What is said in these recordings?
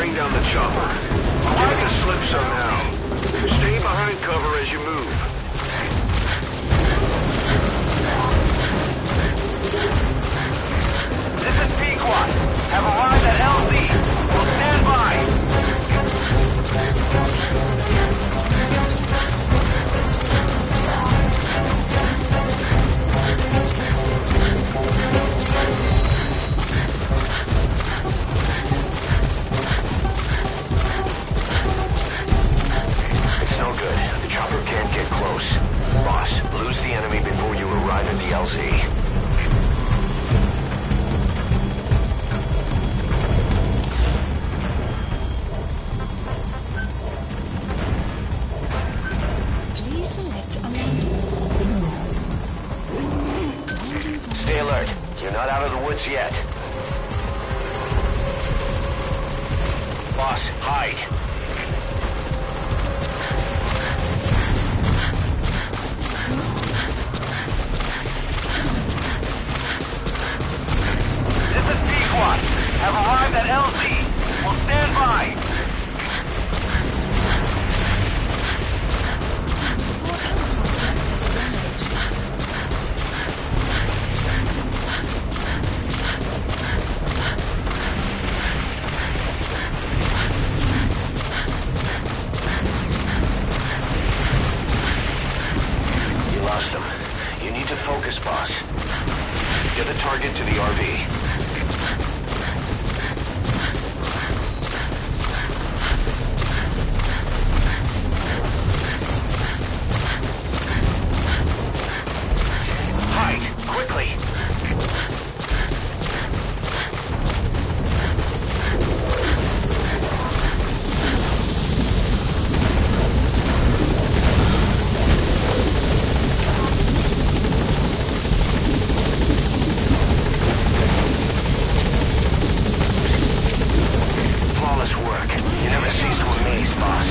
bring down the chopper. Get it to slip somehow. Stay behind cover as you move. This is Pequot. Have arrived at LZ. Will stand by. It's no good. The chopper can't get close. Boss, lose the enemy before you arrive at the LZ. Please select a landing zone. Stay alert. You're not out of the woods yet. Boss, hide. This is Pequot. Have arrived at LZ. Will stand by. Support helicopter is damaged. You lost him. You need to focus, boss. Get the target to the RV. Hide, quickly. Flawless work. You never cease to amaze, boss.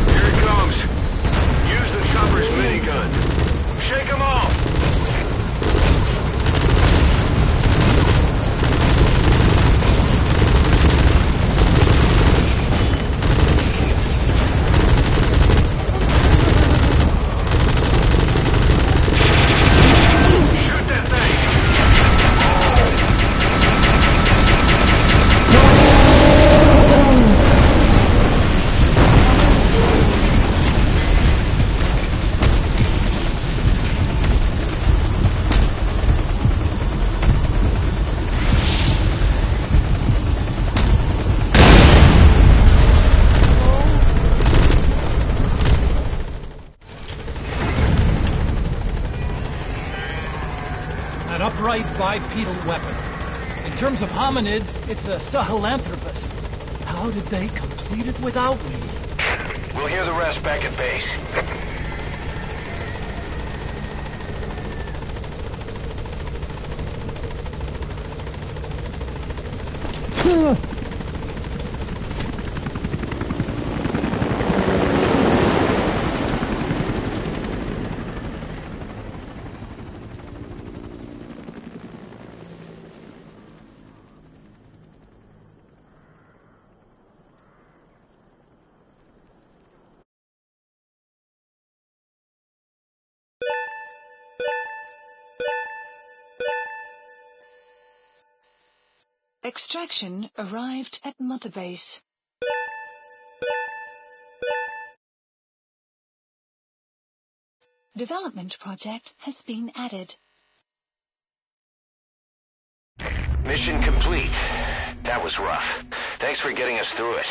Here it comes. Use the chopper's minigun. Shake him off. Shoot that thing. An upright bipedal weapon. In terms of hominids, it's a Sahelanthropus. How did they complete it without me? We'll hear the rest back at base. Extraction arrived at Mother Base. Development project has been added. Mission complete. That was rough. Thanks for getting us through it.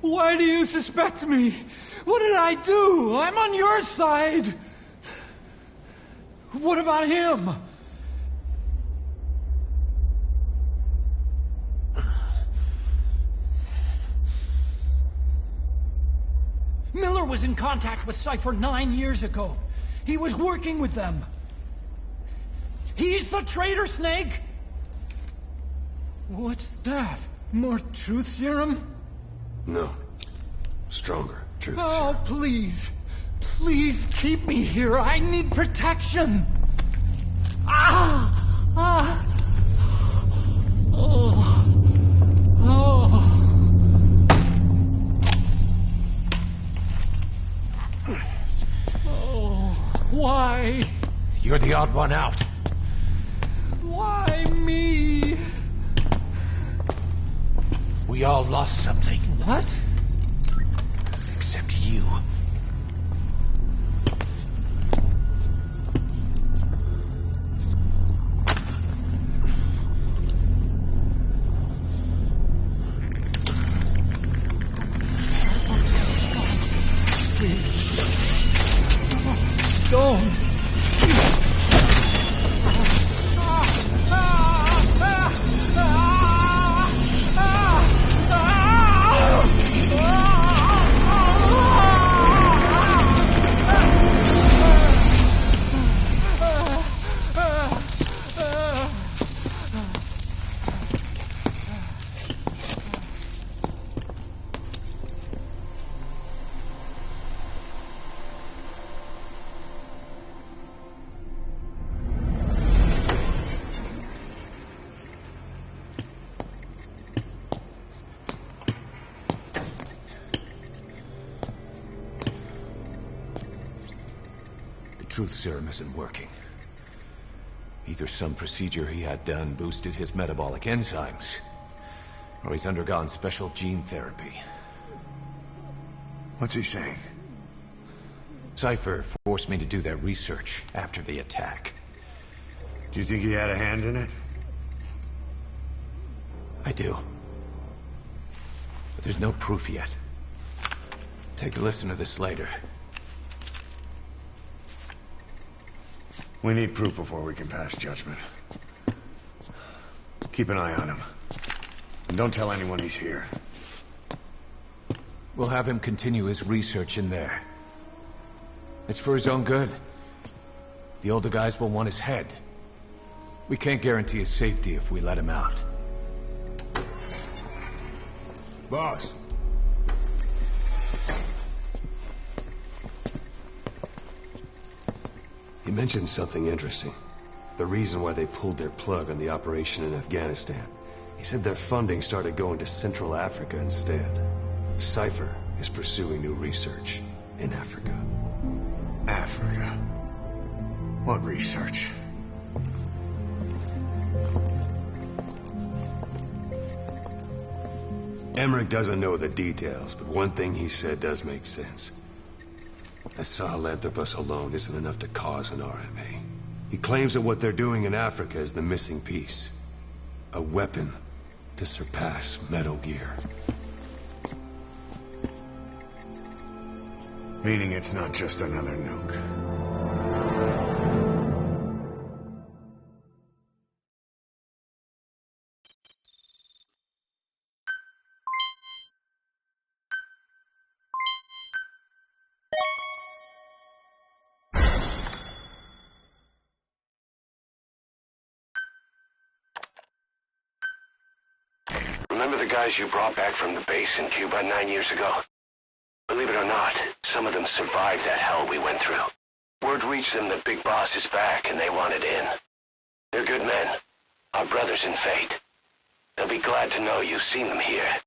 Why do you suspect me? What did I do? I'm on your side. What about him? Miller was in contact with Cypher 9 years ago. He was working with them. He's the traitor, Snake! What's that? More truth serum? No. Stronger truth Oh, serum. please. Please keep me here. I need protection. Ah! Ah! Oh. Oh. Oh. Why? You're the odd one out. Why me? We all lost something. What? Except you. Don't. The truth serum isn't working. Either some procedure he had done boosted his metabolic enzymes, or he's undergone special gene therapy. What's he saying? Cypher forced me to do that research after the attack. Do you think he had a hand in it? I do. But there's no proof yet. Take a listen to this later. We need proof before we can pass judgment. Keep an eye on him. And don't tell anyone he's here. We'll have him continue his research in there. It's for his own good. The older guys will want his head. We can't guarantee his safety if we let him out. Boss. He mentioned something interesting. The reason why they pulled their plug on the operation in Afghanistan. He said their funding started going to Central Africa instead. Cypher is pursuing new research in Africa. Africa. What research? Emmerich doesn't know the details, but one thing he said does make sense. That Sahelanthropus alone isn't enough to cause an RMA. He claims that what they're doing in Africa is the missing piece. A weapon to surpass Metal Gear. Meaning it's not just another nuke. Remember the guys you brought back from the base in Cuba 9 years ago? Believe it or not, some of them survived that hell we went through. Word reached them that Big Boss is back and they wanted in. They're good men, our brothers in fate. They'll be glad to know you've seen them here.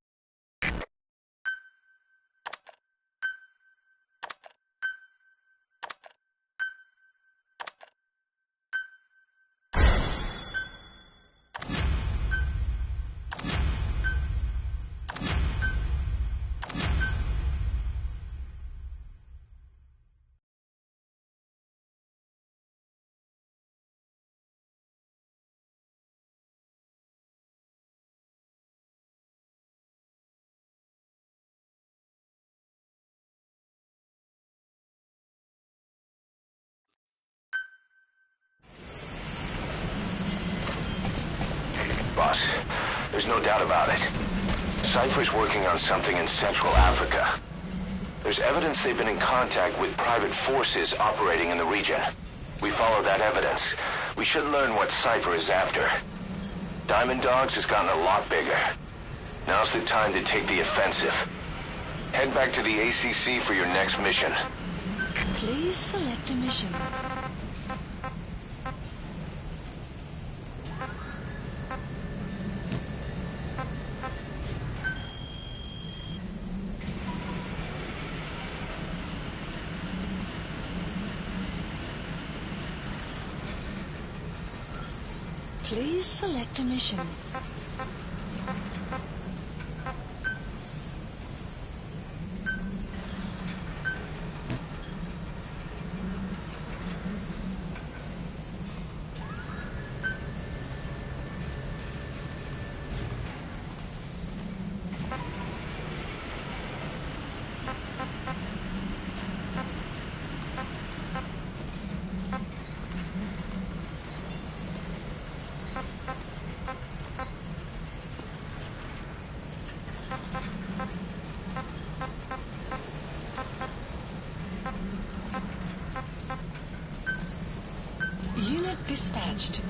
There's no doubt about it. Cypher's working on something in Central Africa. There's evidence they've been in contact with private forces operating in the region. We follow that evidence. We should learn what Cypher is after. Diamond Dogs has gotten a lot bigger. Now's the time to take the offensive. Head back to the ACC for your next mission. Please select a mission. Please select a mission. Unit dispatched.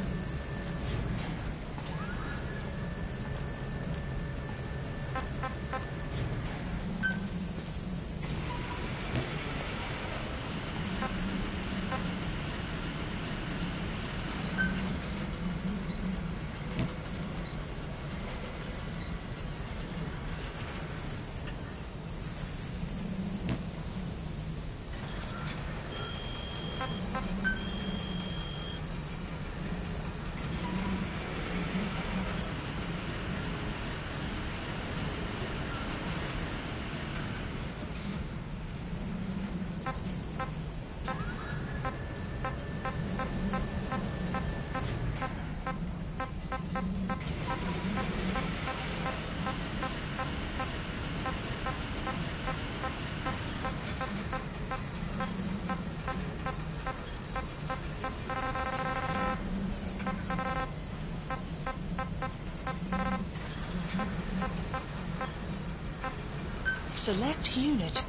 Select unit.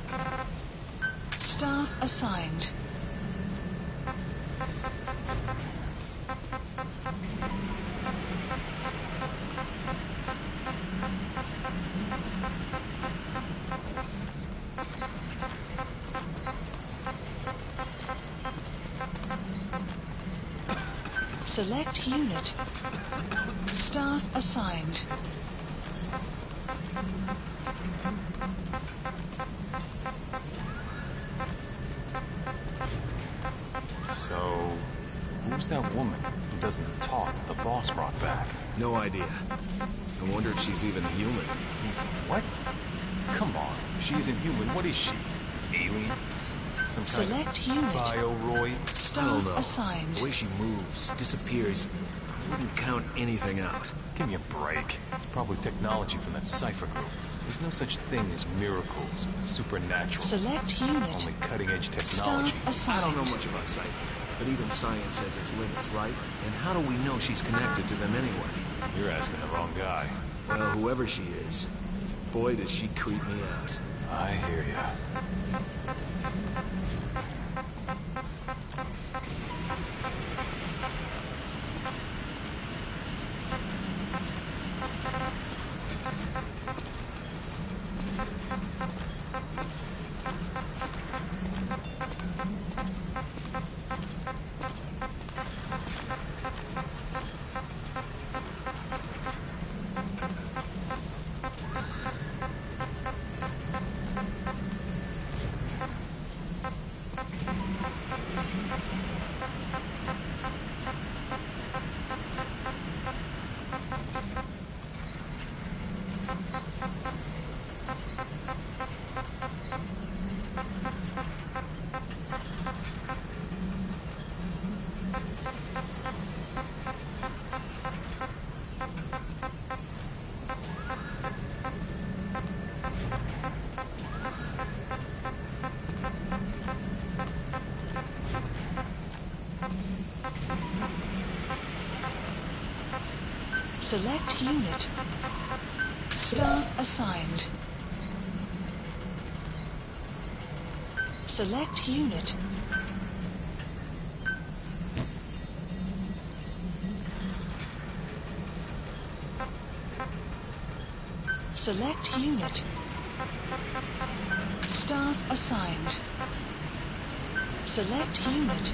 Staff assigned. Select unit. Staff assigned. So, who's that woman who doesn't talk that the boss brought back? No idea. I wonder if she's even human. What? Come on, she isn't human. What is she? Alien? Some kind Select of unit. bioroid? I don't Staff know. assigned. The way she moves, disappears, I wouldn't count anything out. Give me a break. It's probably technology from that Cypher group. There's no such thing as miracles, supernatural. Select unit. Only cutting-edge technology. Staff assigned. I don't know much about Cypher, but even science has its limits, right? And how do we know she's connected to them anyway? You're asking the wrong guy. Well, whoever she is, boy, does she creep me out. I hear ya. Select unit. Staff assigned. Select unit. Select unit. Staff assigned. Select unit.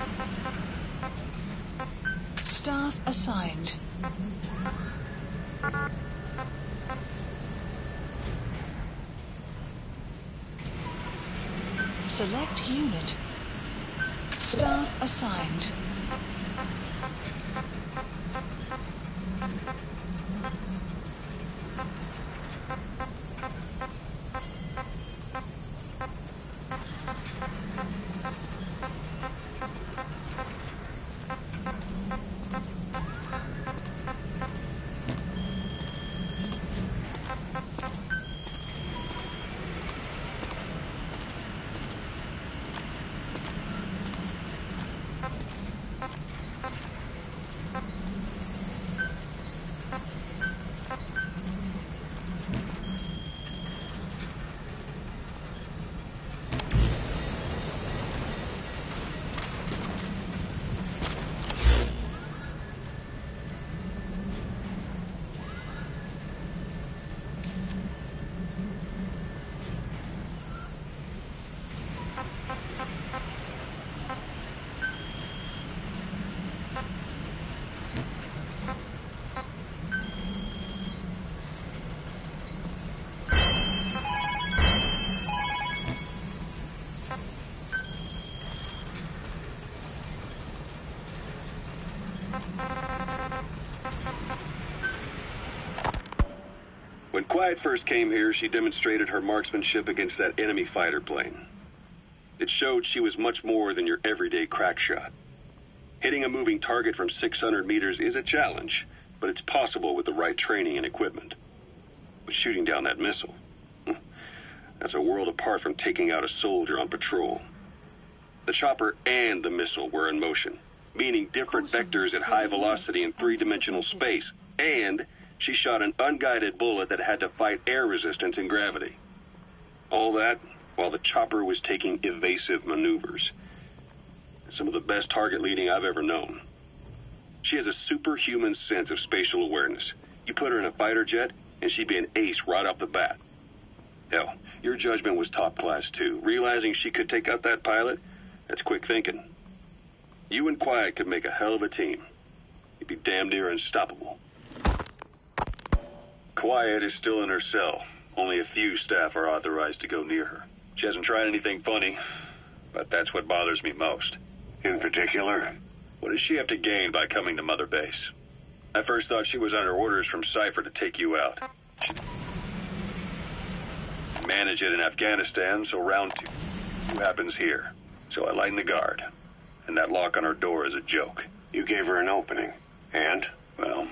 Staff assigned. Select unit. Staff assigned. When Quiet first came here, she demonstrated her marksmanship against that enemy fighter plane. It showed she was much more than your everyday crack shot. Hitting a moving target from 600 meters is a challenge, but it's possible with the right training and equipment. But shooting down that missile, that's a world apart from taking out a soldier on patrol. The chopper and the missile were in motion, meaning different vectors at high velocity in three-dimensional space, and she shot an unguided bullet that had to fight air resistance and gravity. All that while the chopper was taking evasive maneuvers. Some of the best target leading I've ever known. She has a superhuman sense of spatial awareness. You put her in a fighter jet, and she'd be an ace right off the bat. Hell, your judgment was top class too. Realizing she could take out that pilot, that's quick thinking. You and Quiet could make a hell of a team. You'd be damn near unstoppable. Quiet is still in her cell. Only a few staff are authorized to go near her. She hasn't tried anything funny, but that's what bothers me most. In particular? What does she have to gain by coming to Mother Base? I first thought she was under orders from Cypher to take you out. She managed it in Afghanistan, so round two happens here. So I lighten the guard. And that lock on her door is a joke. You gave her an opening. And? Well,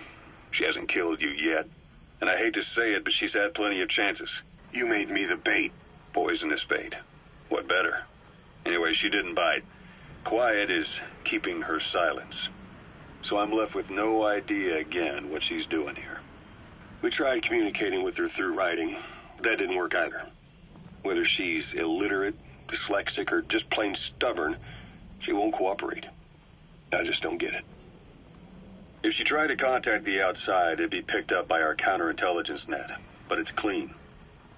she hasn't killed you yet. And I hate to say it, but she's had plenty of chances. You made me the bait. Poisonous bait. What better? Anyway, she didn't bite. Quiet is keeping her silence. So I'm left with no idea again what she's doing here. We tried communicating with her through writing. That didn't work either. Whether she's illiterate, dyslexic, or just plain stubborn, she won't cooperate. I just don't get it. If she tried to contact the outside, it'd be picked up by our counterintelligence net. But it's clean.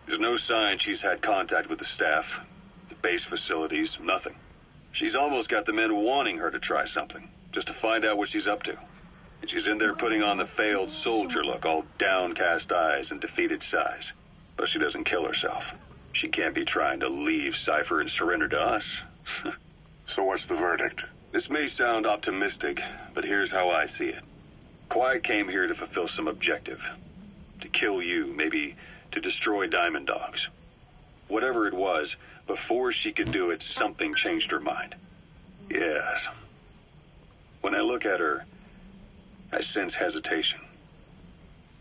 There's no sign she's had contact with the staff, the base facilities, nothing. She's almost got the men wanting her to try something, just to find out what she's up to. And she's in there putting on the failed soldier look, all downcast eyes and defeated sighs. But she doesn't kill herself. She can't be trying to leave Cypher and surrender to us. So what's the verdict? This may sound optimistic, but here's how I see it. Quiet came here to fulfill some objective. To kill you, maybe to destroy Diamond Dogs. Whatever it was, before she could do it, something changed her mind. Yes. When I look at her, I sense hesitation.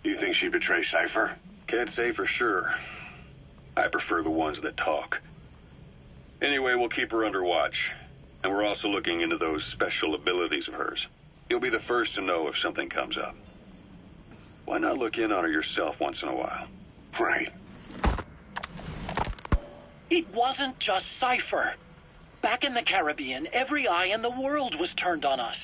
You think she'd betray Cypher? Can't say for sure. I prefer the ones that talk. Anyway, we'll keep her under watch. And we're also looking into those special abilities of hers. You'll be the first to know if something comes up. Why not look in on her yourself once in a while? Right. It wasn't just Cypher. Back in the Caribbean, every eye in the world was turned on us.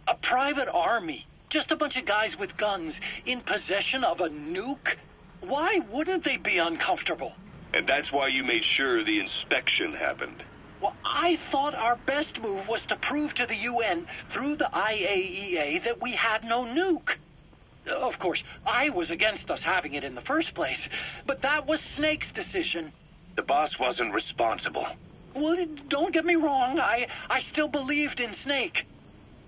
A private army, just a bunch of guys with guns, in possession of a nuke? Why wouldn't they be uncomfortable? And that's why you made sure the inspection happened. Well, I thought our best move was to prove to the UN through the IAEA that we had no nuke. Of course, I was against us having it in the first place, but that was Snake's decision. The boss wasn't responsible. Well, don't get me wrong, I still believed in Snake.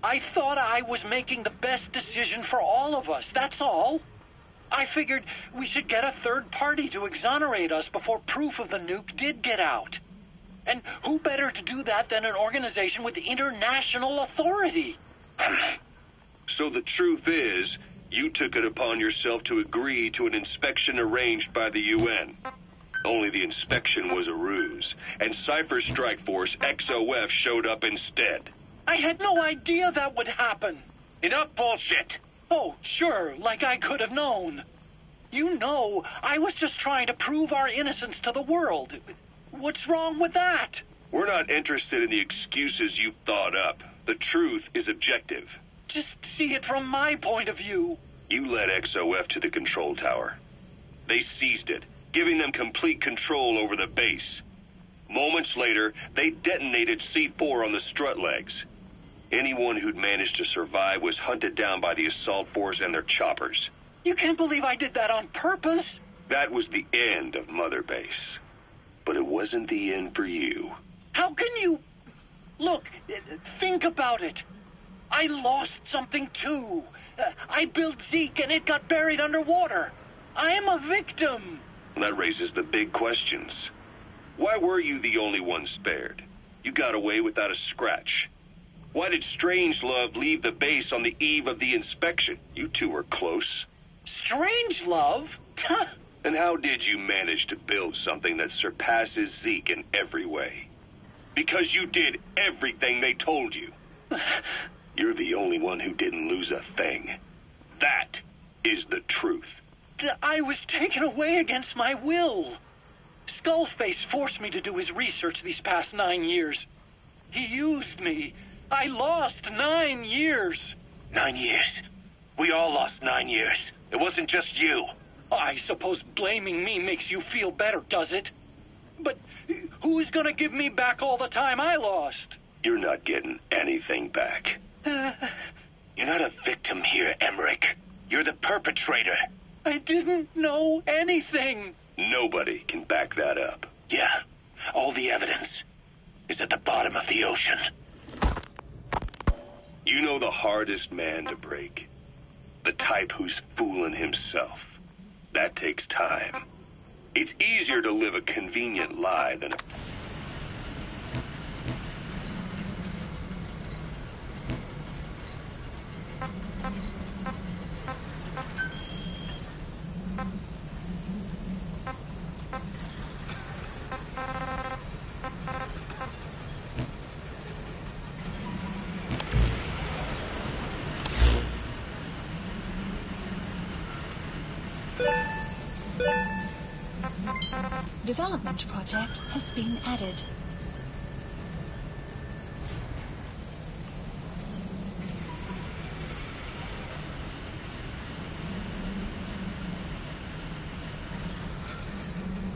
I thought I was making the best decision for all of us, that's all. I figured we should get a third party to exonerate us before proof of the nuke did get out. And who better to do that than an organization with international authority? So the truth is, you took it upon yourself to agree to an inspection arranged by the UN. Only the inspection was a ruse, and Cypher Strike Force XOF showed up instead. I had no idea that would happen. Enough bullshit. Oh, sure, like I could have known. You know, I was just trying to prove our innocence to the world. What's wrong with that? We're not interested in the excuses you thought up. The truth is objective. Just see it from my point of view. You led XOF to the control tower. They seized it, giving them complete control over the base. Moments later, they detonated C4 on the strut legs. Anyone who'd managed to survive was hunted down by the assault force and their choppers. You can't believe I did that on purpose. That was the end of Mother Base. But it wasn't the end for you. How can you... Look, think about it. I lost something too. I built Zeke and it got buried underwater. I am a victim. That raises the big questions. Why were you the only one spared? You got away without a scratch. Why did Strangelove leave the base on the eve of the inspection? You two were close. Strangelove? And how did you manage to build something that surpasses Zeke in every way? Because you did everything they told you. You're the only one who didn't lose a thing. That is the truth. I was taken away against my will. Skullface forced me to do his research these past 9 years. He used me. I lost 9 years. 9 years. We all lost 9 years. It wasn't just you. I suppose blaming me makes you feel better, does it? But who's gonna give me back all the time I lost? You're not getting anything back. You're not a victim here, Emmerich. You're the perpetrator. I didn't know anything. Nobody can back that up. Yeah, all the evidence is at the bottom of the ocean. You know the hardest man to break. The type who's fooling himself. That takes time. It's easier to live a convenient lie than a... Development project has been added.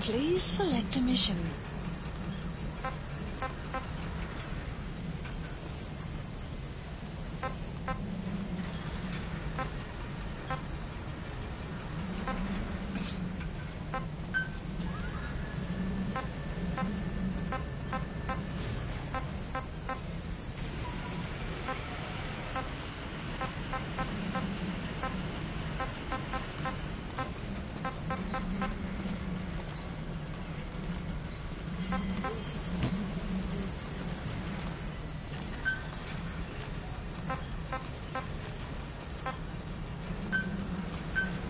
Please select a mission.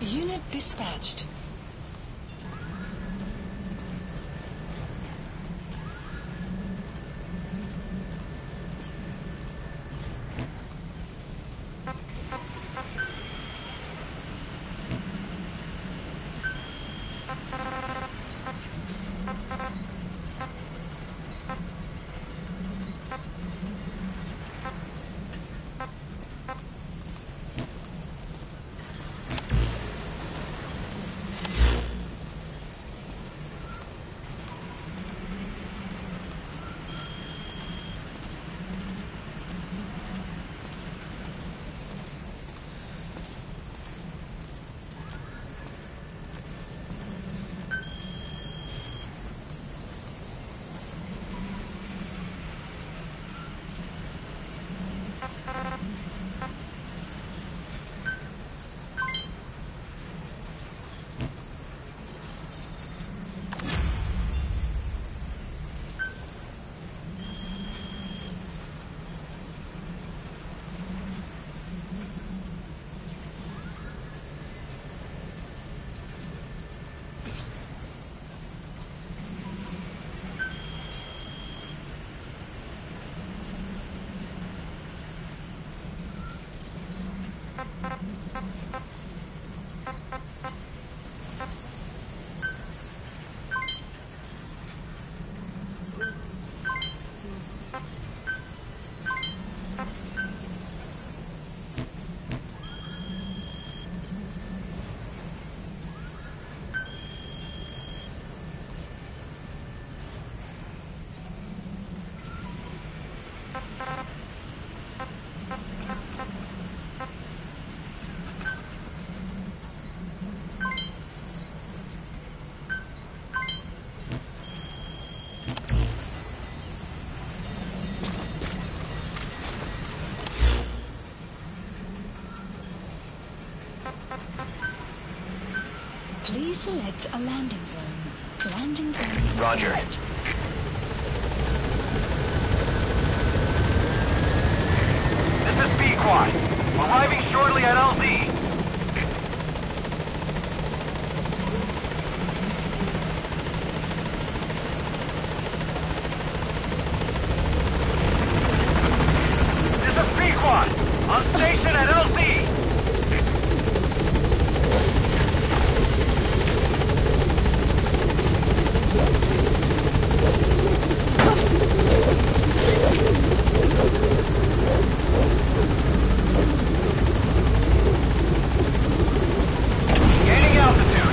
Unit dispatched. Please select a landing zone. Landing zone. Roger. correct. This is Pequod. Arriving shortly at LZ. This is Pequod. On station at LZ. Gaining altitude.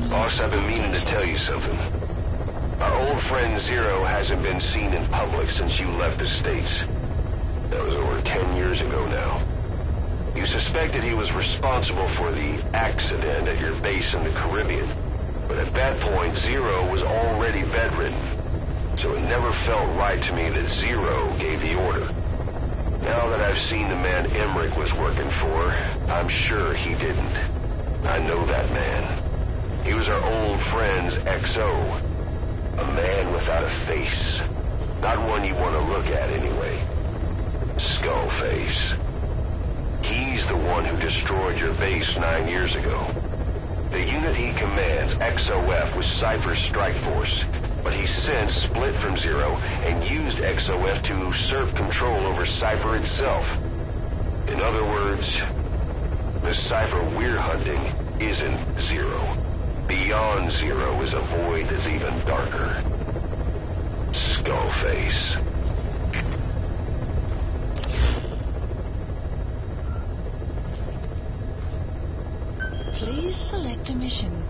Boss, I've been meaning to tell you something. Our old friend Zero hasn't been seen in public since you left the States. That was over 10 years ago now. You suspected he was responsible for the accident at your base in the Caribbean. But at that point, Zero was already bedridden. So it never felt right to me that Zero gave the order. Now that I've seen the man Emmerich was working for, I'm sure he didn't. I know that man. He was our old friend's XO. A man without a face. Not one you want to look at anyway. Skullface. He's the one who destroyed your base 9 years ago. The unit he commands, XOF, was Cypher's strike force. But he's since split from Zero and used XOF to usurp control over Cypher itself. In other words, the Cypher we're hunting isn't Zero. Beyond Zero is a void that's even darker. Skullface. Please select a mission.